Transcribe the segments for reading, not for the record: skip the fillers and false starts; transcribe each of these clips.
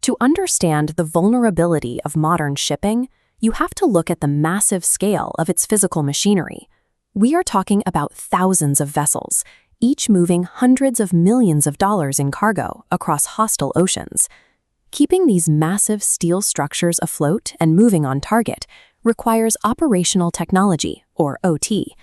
To understand the vulnerability of modern shipping, you have to look at the massive scale of its physical machinery. We are talking about thousands of vessels, each moving hundreds of millions of dollars in cargo across hostile oceans. Keeping these massive steel structures afloat and moving on target requires operational technology, or OT.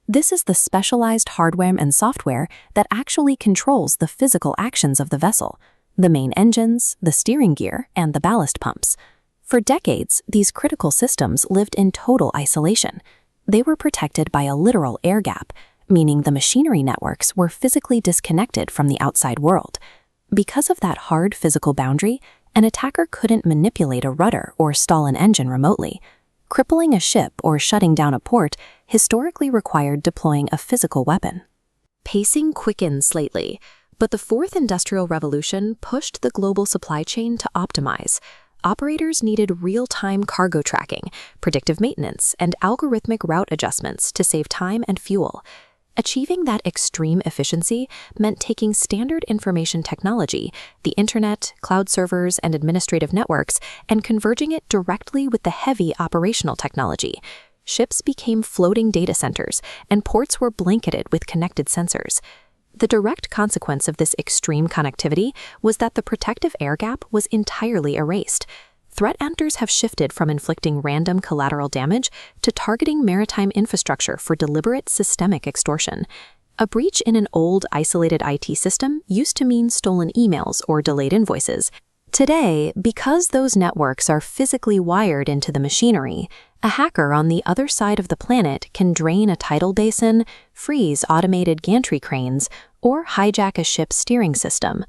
This is the specialized hardware and software that actually controls the physical actions of the vessel, the main engines, the steering gear, and the ballast pumps. For decades, these critical systems lived in total isolation. They were protected by a literal air gap, meaning the machinery networks were physically disconnected from the outside world. Because of that hard physical boundary, an attacker couldn't manipulate a rudder or stall an engine remotely. Crippling a ship or shutting down a port historically required deploying a physical weapon. Pacing quickened slightly, but the Fourth Industrial Revolution pushed the global supply chain to optimize. Operators needed real-time cargo tracking, predictive maintenance, and algorithmic route adjustments to save time and fuel. Achieving that extreme efficiency meant taking standard information technology, the internet, cloud servers, and administrative networks, and converging it directly with the heavy operational technology. Ships became floating data centers, and ports were blanketed with connected sensors. The direct consequence of this extreme connectivity was that the protective air gap was entirely erased. Threat actors have shifted from inflicting random collateral damage to targeting maritime infrastructure for deliberate systemic extortion. A breach in an old, isolated IT system used to mean stolen emails or delayed invoices. Today, because those networks are physically wired into the machinery, a hacker on the other side of the planet can drain a tidal basin, freeze automated gantry cranes, or hijack a ship's steering system.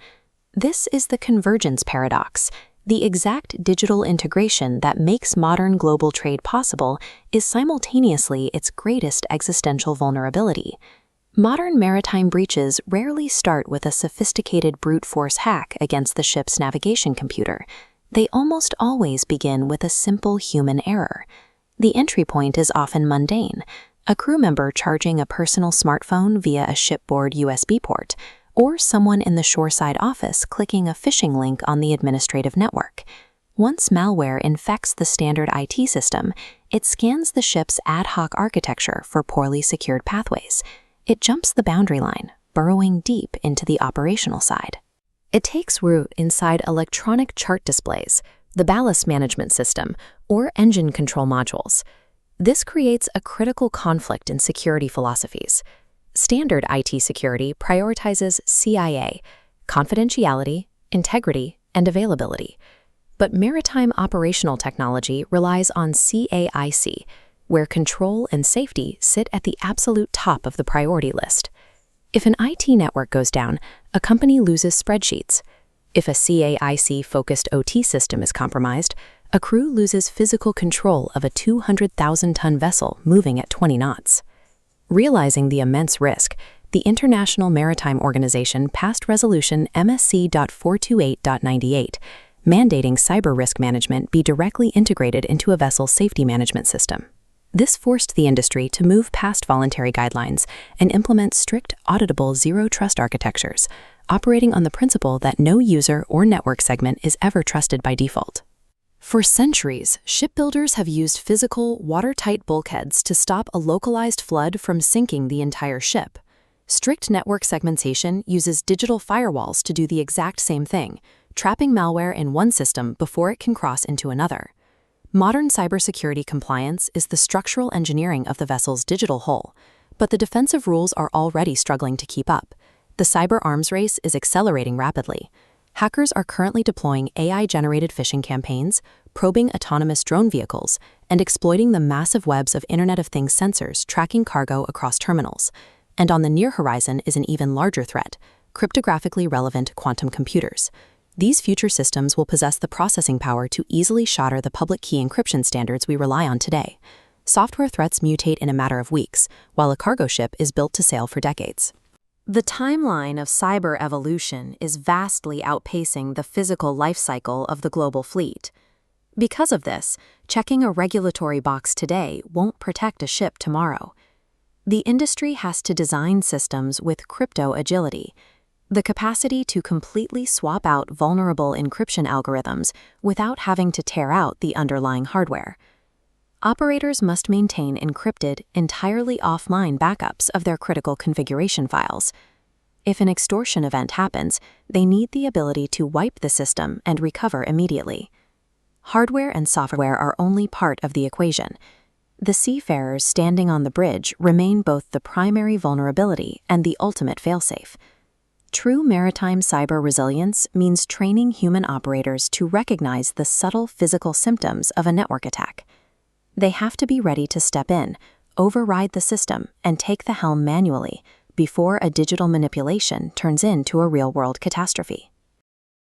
This is the convergence paradox. The exact digital integration that makes modern global trade possible is simultaneously its greatest existential vulnerability. Modern maritime breaches rarely start with a sophisticated brute force hack against the ship's navigation computer. They almost always begin with a simple human error. The entry point is often mundane: a crew member charging a personal smartphone via a shipboard USB port, or someone in the shoreside office clicking a phishing link on the administrative network. Once malware infects the standard IT system, it scans the ship's ad hoc architecture for poorly secured pathways. It jumps the boundary line, burrowing deep into the operational side. It takes root inside electronic chart displays, the ballast management system, or engine control modules. This creates a critical conflict in security philosophies. Standard IT security prioritizes CIA, confidentiality, integrity, and availability. But maritime operational technology relies on CAIC, where control and safety sit at the absolute top of the priority list. If an IT network goes down, a company loses spreadsheets. If a CAIC-focused OT system is compromised, a crew loses physical control of a 200,000-ton vessel moving at 20 knots. Realizing the immense risk, the International Maritime Organization passed Resolution MSC.428.98, mandating cyber risk management be directly integrated into a vessel's safety management system. This forced the industry to move past voluntary guidelines and implement strict, auditable zero-trust architectures, operating on the principle that no user or network segment is ever trusted by default. For centuries, shipbuilders have used physical, watertight bulkheads to stop a localized flood from sinking the entire ship. Strict network segmentation uses digital firewalls to do the exact same thing, trapping malware in one system before it can cross into another. Modern cybersecurity compliance is the structural engineering of the vessel's digital hull, but the defensive rules are already struggling to keep up. The cyber arms race is accelerating rapidly. Hackers are currently deploying AI-generated phishing campaigns, probing autonomous drone vehicles, and exploiting the massive webs of Internet of Things sensors tracking cargo across terminals. And on the near horizon is an even larger threat: cryptographically relevant quantum computers. These future systems will possess the processing power to easily shatter the public key encryption standards we rely on today. Software threats mutate in a matter of weeks, while a cargo ship is built to sail for decades. The timeline of cyber evolution is vastly outpacing the physical life cycle of the global fleet. Because of this, checking a regulatory box today won't protect a ship tomorrow. The industry has to design systems with crypto agility. The capacity to completely swap out vulnerable encryption algorithms without having to tear out the underlying hardware. Operators must maintain encrypted, entirely offline backups of their critical configuration files. If an extortion event happens, they need the ability to wipe the system and recover immediately. Hardware and software are only part of the equation. The seafarers standing on the bridge remain both the primary vulnerability and the ultimate failsafe. True maritime cyber resilience means training human operators to recognize the subtle physical symptoms of a network attack. They have to be ready to step in, override the system, and take the helm manually before a digital manipulation turns into a real-world catastrophe.